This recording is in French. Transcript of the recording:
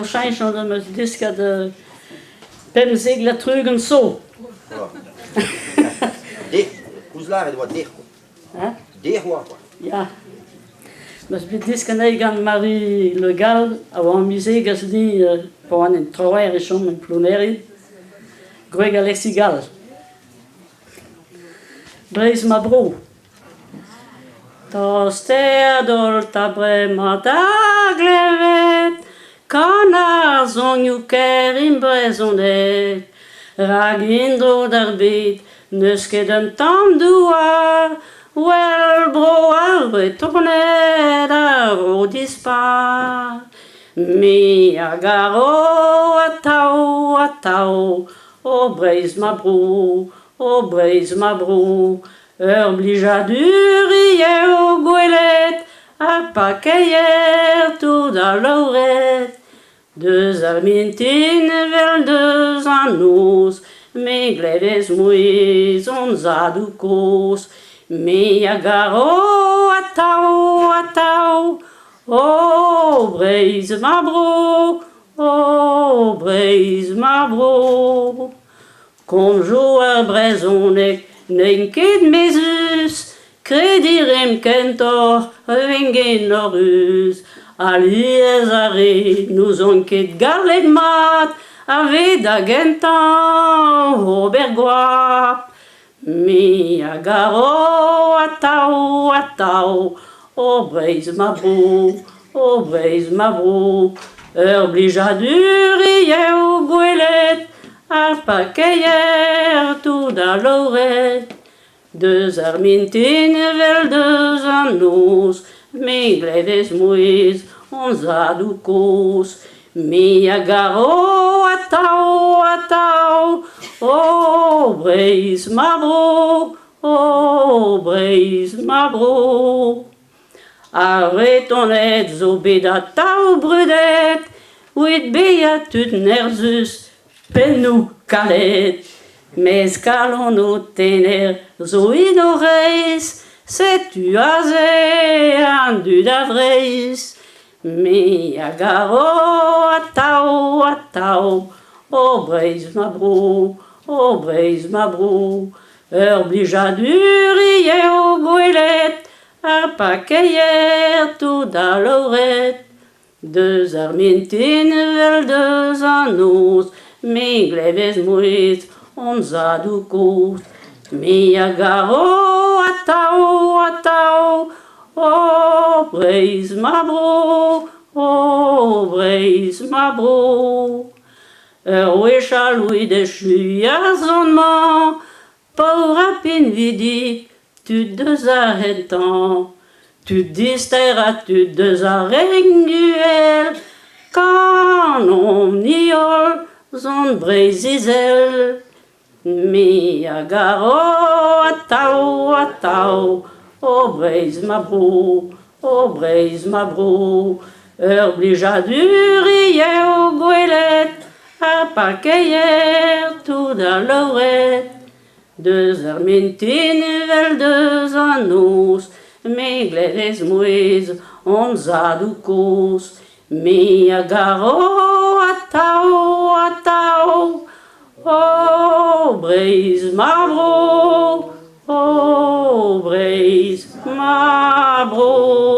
Waarschijnlijk dat we dit de pemzegler trugen zo. Kuzlare doit dire quoi. Dire quoi. Ja. Maar dit kan ik aan Marie Legal, avant muziek die voor een trouwer is om een pluneri. Greg Alexigal. Blaise Mabro. Toster dolta brema daglevet. Kana zonjuker in brezonet. Ragindro darbit. Nuskedem tam doa. Wel bro retourner au dispar. Mi agaro atao. O Blaise Mabro. O Blaise Mabro. Obligea d'urier au goelet. A paqueyer tout dans l'oret. Deux armintines vel deux anus. Me gleves muis on zaducos. Me agaro atao. Oh, Blaise Mabro. Oh, Blaise Mabro. Comme joueur brezonec, nenkid mesus. Credirem kentor, vengen norus. Aliezare, nous on ket garlet mat. Ave d'agentan, obergoa. Mi agaro atao. O Blaise Mabro, o Blaise Mabro. Obligea d'urier au goelet. A paqueyer tout dans l'oret. Deux armintines vel deux anus. Me gleves muis on zaducos. Mi agaro atao. Oh, Blaise Mabro. Oh, Blaise Mabro. Arrêtons-les zobedata brudet. Uit beatut nerzus. Penou calet. Mais calon tener zo inoreis. C'est-tu azé andu d'avreis. Mi agaro atao. Oh, Blaise Mabro. Oh, Blaise Mabro. Obligea d'urier au goelet. A paqueyer tout dans l'oret. Deux armintines vel deux anus. Me gleves muis on zaducos. Mi agaro atao. Oh, Blaise Mabro. Oh, Blaise Mabro. Wecha lui de chuiazonnement. Pour rapine vidi, tu deux arrêtants. Tu disteras, tu deux arrenguel. Quand on niol, zon bresizel. Mi agaro atao. Oh, Blaise Mabro. Oh, Blaise Mabro. Obligea d'urier au goelet. A paqueyer tout dans l'oret. Deux armintines vel deux anus. Me gleves muis on zaducos. Mi agaro atao. Oh, Blaise Mabro. Oh, Blaise Mabro.